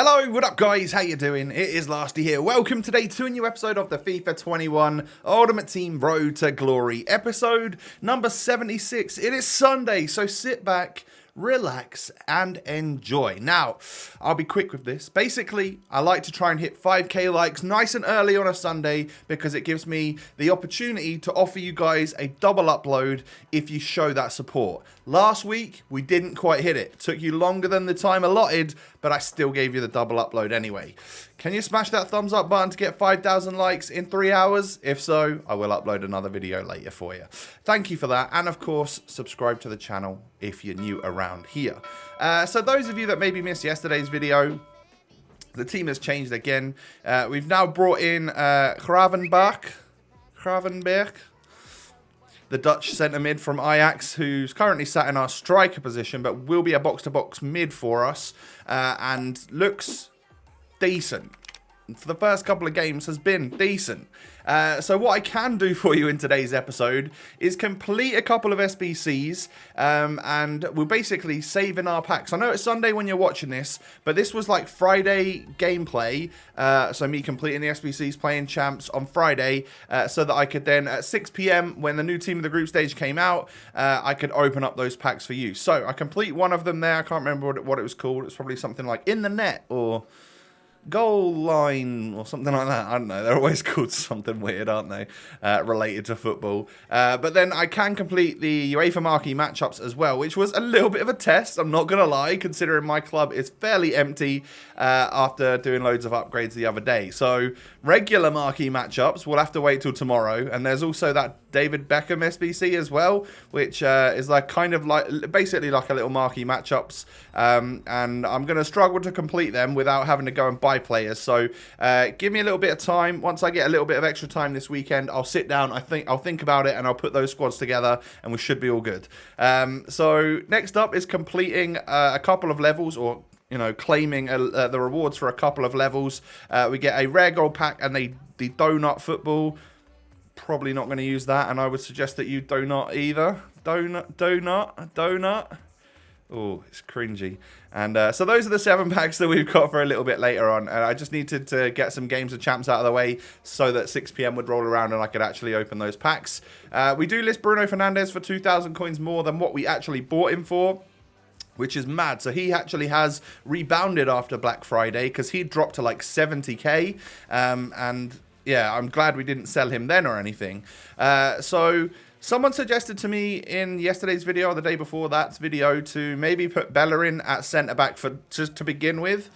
Hello, what up guys, how you doing? It is Lasty here. Welcome today to a new episode of the FIFA 21 Ultimate Team Road to Glory, episode number 76. It is Sunday, so sit back, relax and enjoy. Now, I'll be quick with this. Basically, I like to try and hit 5k likes nice and early on a Sunday because it gives me the opportunity to offer you guys a double upload if you show that support. Last week, we didn't quite hit it. It took you longer than the time allotted, but I still gave you the double upload anyway. Can you smash that thumbs up button to get 5,000 likes in 3 hours? If so, I will upload another video later for you. Thank you for that. And of course, subscribe to the channel if you're new around here. So those of you that maybe missed yesterday's video, the team has changed again. We've now brought in Gravenberg, the Dutch centre mid from Ajax, who's currently sat in our striker position, but will be a box-to-box mid for us, and looks decent. For the first couple of games has been decent. So what I can do for you in today's episode is complete a couple of SBCs, and we're basically saving our packs. I know it's Sunday when you're watching this, but this was like Friday gameplay, so me completing the SBCs, playing champs on Friday, so that I could then at 6 PM when the new team of the group stage came out, I could open up those packs for you. So I complete one of them there. I can't remember what it was called. It's probably something like In the Net or Goal Line or something like that. I don't know. They're always called something weird, aren't they? Related to football. But then I can complete the UEFA marquee matchups as well, which was a little bit of a test. I'm not going to lie, considering my club is fairly empty after doing loads of upgrades the other day. So regular marquee matchups, we'll have to wait till tomorrow. And there's also that David Beckham SBC as well, which is like kind of like basically like a little marquee matchups. And I'm going to struggle to complete them without having to go and buy players. So give me a little bit of time. Once I get a little bit of extra time this weekend, I'll sit down, I'll think about it, and I'll put those squads together, and we should be all good. So next up is completing a couple of levels, or claiming the rewards for a couple of levels. We get a rare gold pack and the donut football. Probably not going to use that, and I would suggest that you do not either. Donut. Oh, it's cringy. And so those are the 7 packs that we've got for a little bit later on. And I just needed to get some games of champs out of the way so that 6 PM would roll around and I could actually open those packs. We do list Bruno Fernandes for 2,000 coins more than what we actually bought him for, which is mad. So he actually has rebounded after Black Friday because he dropped to like 70k. And yeah, I'm glad we didn't sell him then or anything. So someone suggested to me in yesterday's video or the day before that video to maybe put Bellerin at centre-back to begin with.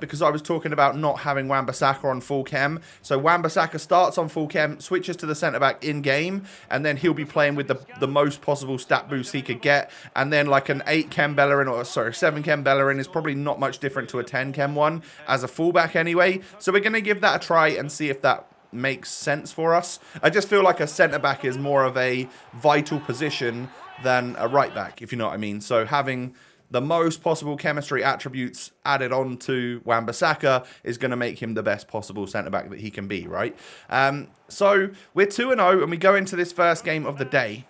Because I was talking about not having Wan-Bissaka on full chem. So Wan-Bissaka starts on full chem, switches to the centre-back in-game, and then he'll be playing with the most possible stat boost he could get. And then like an 8 chem Bellerin, or sorry, 7 chem Bellerin is probably not much different to a 10 chem one as a fullback anyway. So we're going to give that a try and see if that makes sense for us. I just feel like a centre-back is more of a vital position than a right-back, if you know what I mean. So having the most possible chemistry attributes added on to Wan-Bissaka is going to make him the best possible centre-back that he can be, right? So we're 2-0 and we go into this first game of the day.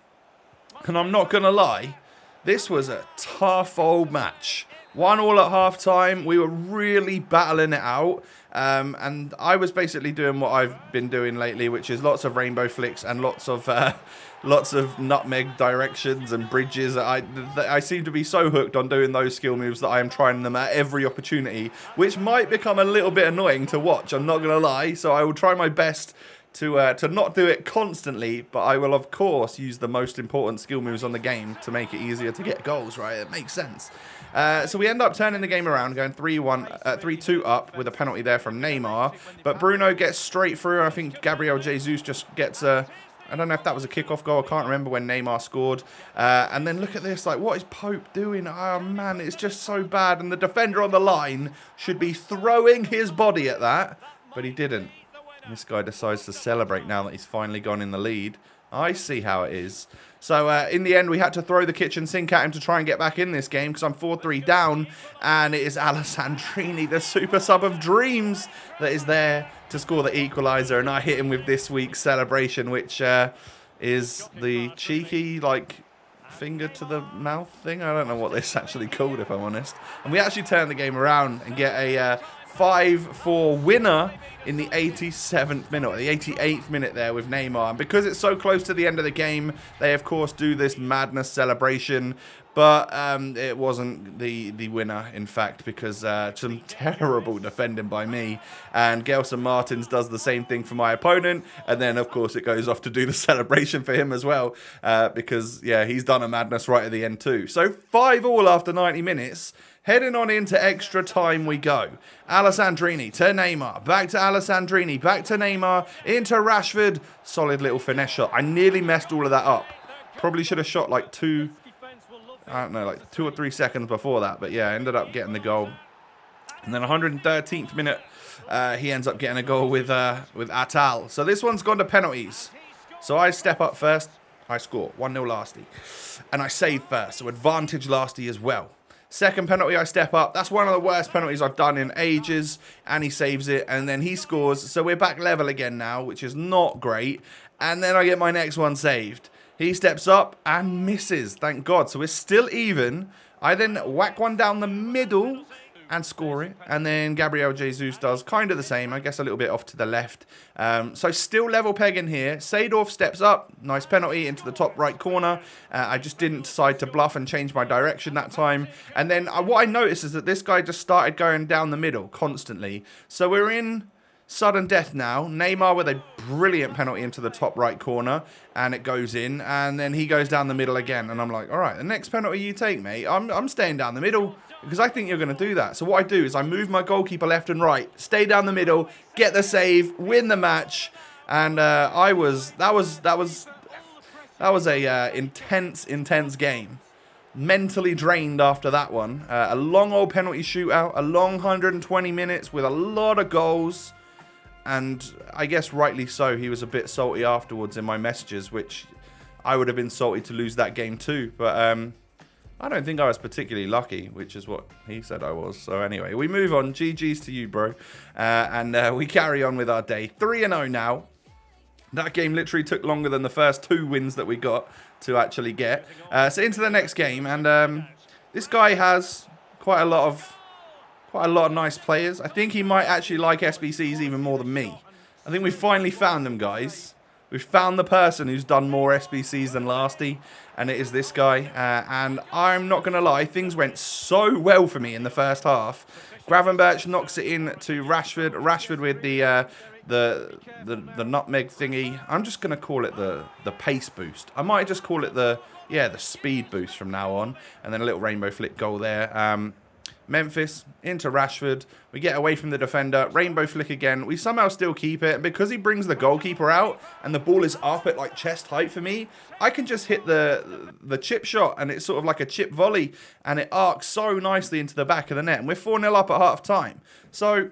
And I'm not going to lie, this was a tough old match. 1-1 at half-time. We were really battling it out. And I was basically doing what I've been doing lately, which is lots of rainbow flicks and lots of nutmeg directions and bridges. I seem to be so hooked on doing those skill moves that I am trying them at every opportunity, which might become a little bit annoying to watch. I'm not going to lie. So I will try my best to not do it constantly, but I will, of course, use the most important skill moves on the game to make it easier to get goals, right? It makes sense. So we end up turning the game around, going 3-2 up with a penalty there from Neymar. But Bruno gets straight through. I think Gabriel Jesus just gets a... I don't know if that was a kickoff goal. I can't remember when Neymar scored. And then look at this. Like, what is Pope doing? Oh, man, it's just so bad. And the defender on the line should be throwing his body at that. But he didn't. This guy decides to celebrate now that he's finally gone in the lead. I see how it is. So in the end, we had to throw the kitchen sink at him to try and get back in this game because I'm 4-3 down. And it is Alessandrini, the super sub of dreams, that is there to score the equaliser. And I hit him with this week's celebration, which is the cheeky, like, finger to the mouth thing. I don't know what this actually called, if I'm honest. And we actually turn the game around and get a 5-4 winner in the 87th minute, or the 88th minute there with Neymar. And because it's so close to the end of the game, they of course do this madness celebration. But it wasn't the winner, in fact, because some terrible defending by me. And Gelson Martins does the same thing for my opponent. And then, of course, it goes off to do the celebration for him as well. Because, yeah, he's done a madness right at the end too. So 5-5 after 90 minutes. Heading on into extra time we go. Alessandrini to Neymar. Back to Alessandrini. Back to Neymar. Into Rashford. Solid little finesse shot. I nearly messed all of that up. Probably should have shot like 2 or 3 seconds before that. But yeah, I ended up getting the goal. And then 113th minute, he ends up getting a goal with Atal. So this one's gone to penalties. So I step up first. I score. 1-0 Lasty. And I save first. So advantage Lasty as well. Second penalty, I step up. That's one of the worst penalties I've done in ages. And he saves it. And then he scores. So we're back level again now, which is not great. And then I get my next one saved. He steps up and misses. Thank God. So we're still even. I then whack one down the middle and score it. And then Gabriel Jesus does kind of the same. I guess a little bit off to the left. So still level pegging here. Seedorf steps up. Nice penalty into the top right corner. I just didn't decide to bluff and change my direction that time. And then what I noticed is that this guy just started going down the middle constantly. So we're in sudden death now. Neymar with a brilliant penalty into the top right corner. And it goes in. And then he goes down the middle again. And I'm like, all right, the next penalty you take, mate, I'm staying down the middle. Because I think you're going to do that. So what I do is I move my goalkeeper left and right, stay down the middle, get the save, win the match, and that was a intense game. Mentally drained after that one. A long old penalty shootout, a long 120 minutes with a lot of goals, and I guess rightly so. He was a bit salty afterwards in my messages, which I would have been salty to lose that game too, but I don't think I was particularly lucky, which is what he said I was. So anyway, we move on. GG's to you, bro. And we carry on with our day. 3-0 now. That game literally took longer than the first 2 wins that we got to actually get. So into the next game. And this guy has quite a lot of nice players. I think he might actually like SBCs even more than me. I think we finally found them, guys. We've found the person who's done more SBCs than Lasty, and it is this guy. And I'm not going to lie, things went so well for me in the first half. Gravenberch knocks it in to Rashford. Rashford with the nutmeg thingy. I'm just going to call it the pace boost. I might just call it the speed boost from now on. And then a little rainbow flick goal there. Memphis into Rashford. We get away from the defender. Rainbow flick again. We somehow still keep it. And because he brings the goalkeeper out and the ball is up at like chest height for me, I can just hit the chip shot, and it's sort of like a chip volley, and it arcs so nicely into the back of the net. And we're 4-0 up at half time. So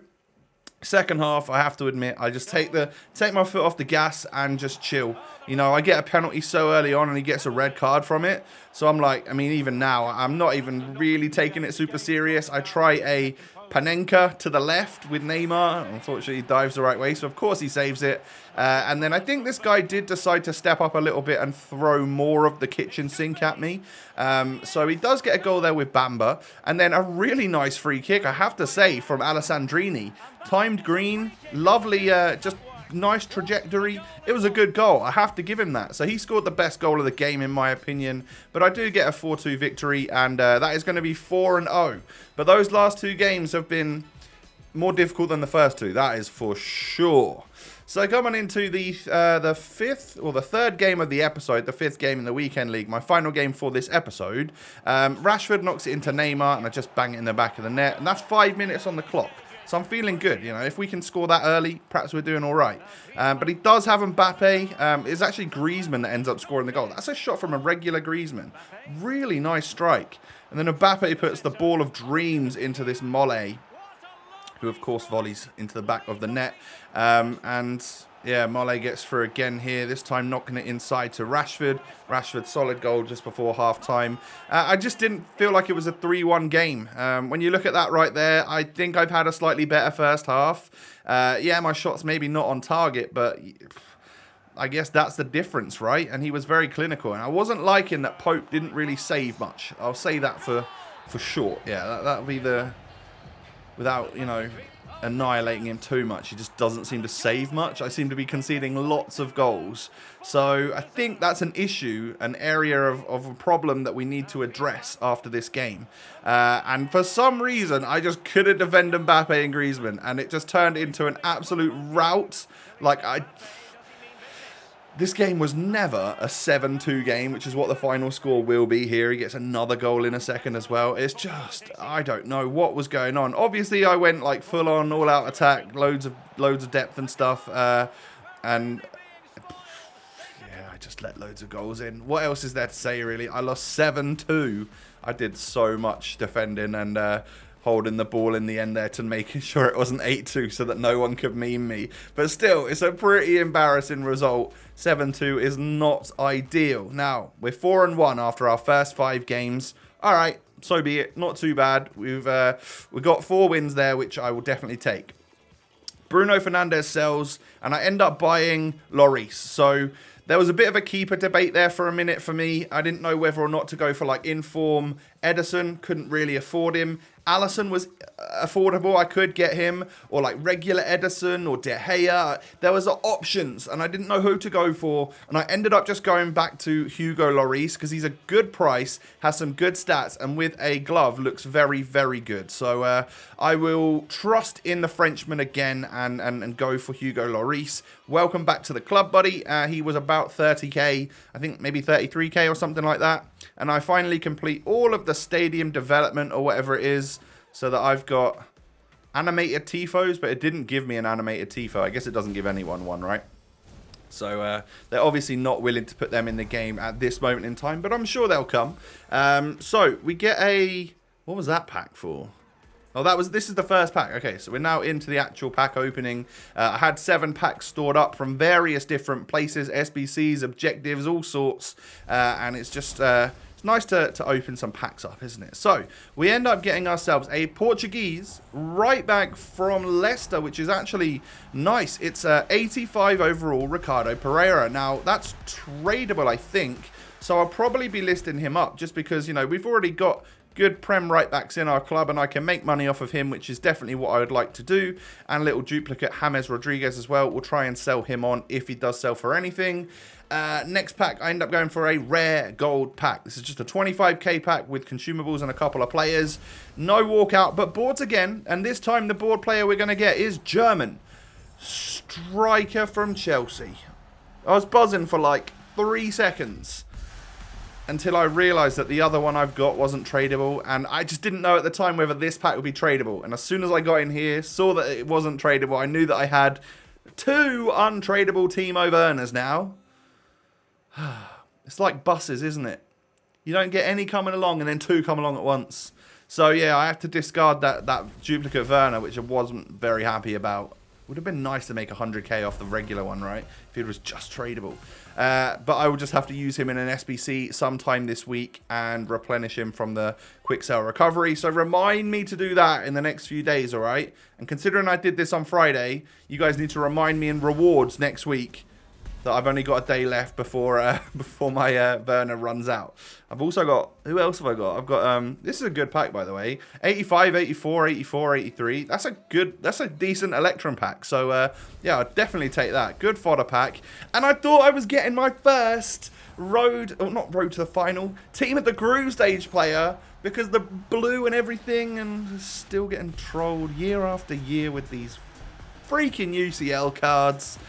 second half, I have to admit, I just take my foot off the gas and just chill. You know, I get a penalty so early on and he gets a red card from it. So I'm like, I mean, even now, I'm not even really taking it super serious. I try a Panenka to the left with Neymar. Unfortunately, he dives the right way, so of course he saves it. And then I think this guy did decide to step up a little bit and throw more of the kitchen sink at me. So he does get a goal there with Bamba. And then a really nice free kick, I have to say, from Alessandrini. Timed green, lovely, just nice trajectory. It was a good goal. I have to give him that. So he scored the best goal of the game, in my opinion. But I do get a 4-2 victory, and that is going to be 4-0. But those last 2 games have been more difficult than the first 2. That is for sure. So coming into the third game of the episode, the 5th game in the weekend league, my final game for this episode. Rashford knocks it into Neymar, and I just bang it in the back of the net. And that's 5 minutes on the clock. So I'm feeling good, you know. If we can score that early, perhaps we're doing all right. But he does have Mbappe. It's actually Griezmann that ends up scoring the goal. That's a shot from a regular Griezmann. Really nice strike. And then Mbappe puts the ball of dreams into this Mole, who of course volleys into the back of the net. And yeah, Mole gets through again here, this time knocking it inside to Rashford. Rashford, solid goal just before half-time. I just didn't feel like it was a 3-1 game. When you look at that right there, I think I've had a slightly better first half. Yeah, my shot's maybe not on target, but I guess that's the difference, right? And he was very clinical. And I wasn't liking that Pope didn't really save much. I'll say that for short. Yeah, that would be the... Without, you know, annihilating him too much. He just doesn't seem to save much. I seem to be conceding lots of goals. So I think that's an issue, an area of a problem that we need to address after this game. And for some reason, I just couldn't defend Mbappe and Griezmann. And it just turned into an absolute rout. Like, this game was never a 7-2 game, which is what the final score will be here. He gets another goal in a second as well. It's just, I don't know what was going on. Obviously, I went like full on, all out attack, loads of depth and stuff. And yeah, I just let loads of goals in. What else is there to say, really? I lost 7-2. I did so much defending and holding the ball in the end there to making sure it wasn't 8-2 so that no one could meme me. But still, it's a pretty embarrassing result. 7-2 is not ideal. Now, we're 4-1 after our first 5 games. All right, so be it. Not too bad. We've got 4 wins there, which I will definitely take. Bruno Fernandes sells, and I end up buying Lloris. So there was a bit of a keeper debate there for a minute for me. I didn't know whether or not to go for like inform Ederson. Couldn't really afford him. Alisson was affordable. I could get him, or like regular Ederson or De Gea. There was options, and I didn't know who to go for. And I ended up just going back to Hugo Lloris because he's a good price, has some good stats, and with a glove looks very, very good. So I will trust in the Frenchman again and go for Hugo Lloris. Welcome back to the club, buddy. He was about 30k, I think maybe 33k or something like that. And I finally complete all of the stadium development or whatever it is, so that I've got animated tifos, but it didn't give me an animated tifo. I guess it doesn't give anyone one, right? So they're obviously not willing to put them in the game at this moment in time, but I'm sure they'll come. So we get a... What was that pack for? Oh, this is the first pack. Okay, so we're now into the actual pack opening. I had 7 packs stored up from various different places, SBCs, objectives, all sorts. And it's just it's nice to open some packs up, isn't it? So we end up getting ourselves a Portuguese right back from Leicester, which is actually nice. It's 85 overall, Ricardo Pereira. Now, that's tradable, I think. So I'll probably be listing him up just because, you know, we've already got good Prem right backs in our club, and I can make money off of him, which is definitely what I would like to do. And a little duplicate James Rodriguez as well. We'll try and sell him on if he does sell for anything. Next pack, I end up going for a rare gold pack. This is just a 25k pack with consumables and a couple of players. No walkout, but boards again. And this time the board player we're going to get is German. Striker from Chelsea. I was buzzing for like 3 seconds until I realised that the other one I've got wasn't tradable, and I just didn't know at the time whether this pack would be tradable. And as soon as I got in here, saw that it wasn't tradable, I knew that I had 2 untradable Timo Werners now. It's like buses, isn't it? You don't get any coming along and then 2 come along at once. So yeah, I have to discard that duplicate Werner, which I wasn't very happy about. Would have been nice to make 100k off the regular one, right? If it was just tradable. But I will just have to use him in an SBC sometime this week and replenish him from the quick sell recovery. So remind me to do that in the next few days, all right? And considering I did this on Friday, you guys need to remind me in rewards next week that I've only got a day left before before my burner runs out. I've also got... Who else have I got? I've got... this is a good pack, by the way. 85, 84, 84, 83. That's a decent Electrum pack. So, yeah, I'd definitely take that. Good fodder pack. And I thought I was getting my first road... Oh, not road to the final. Team at the group stage player. Because the blue and everything. And still getting trolled year after year with these freaking UCL cards.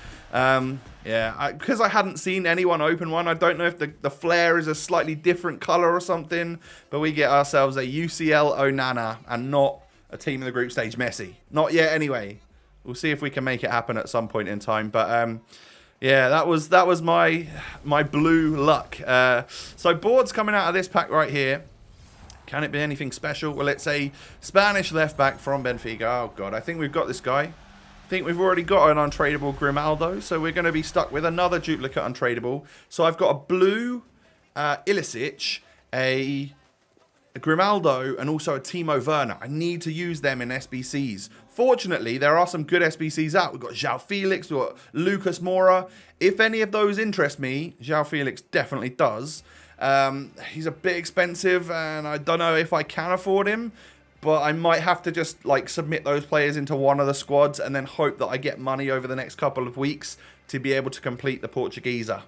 Yeah, because I hadn't seen anyone open one. I don't know if the flare is a slightly different color or something, but we get ourselves a UCL Onana and not a team in the group stage Messi. Not yet, anyway. We'll see if we can make it happen at some point in time. But yeah, that was my blue luck. So boards coming out of this pack right here. Can it be anything special? Well, it's a Spanish left back from Benfica. Oh god, I think we've got this guy. I think we've already got an untradeable Grimaldo, so we're going to be stuck with another duplicate untradeable. So I've got a blue Ilicic, a Grimaldo, and also a Timo Werner. I need to use them in SBCs Fortunately, there are some good SBCs out. We've got João Felix, we've got Lucas Moura. If any of those interest me, João Felix definitely does. He's a bit expensive, and I don't know if I can afford him. But I might have to just like submit those players into one of the squads and then hope that I get money over the next couple of weeks to be able to complete the Portuguesa.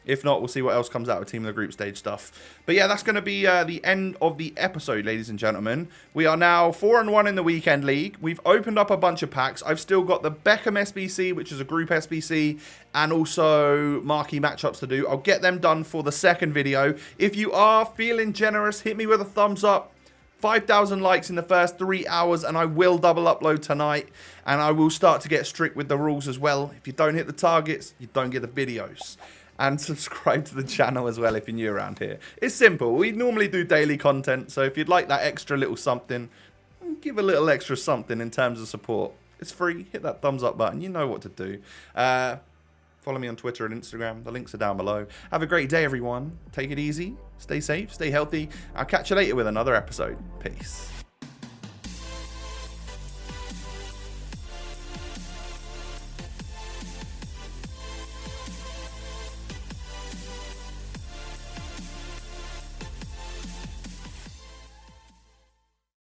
If not, we'll see what else comes out of Team of the Group stage stuff. But yeah, that's going to be the end of the episode, ladies and gentlemen. We are now 4-1 in the Weekend League. We've opened up a bunch of packs. I've still got the Beckham SBC, which is a group SBC, and also marquee matchups to do. I'll get them done for the second video. If you are feeling generous, hit me with a thumbs up. 5,000 likes in the first 3 hours, and I will double upload tonight, and I will start to get strict with the rules as well. If you don't hit the targets, you don't get the videos. And subscribe to the channel as well if you're new around here. It's simple. We normally do daily content, so if you'd like that extra little something, give a little extra something in terms of support. It's free. Hit that thumbs up button. You know what to do. Follow me on Twitter and Instagram. The links are down below. Have a great day, everyone. Take it easy. Stay safe. Stay healthy. I'll catch you later with another episode. Peace.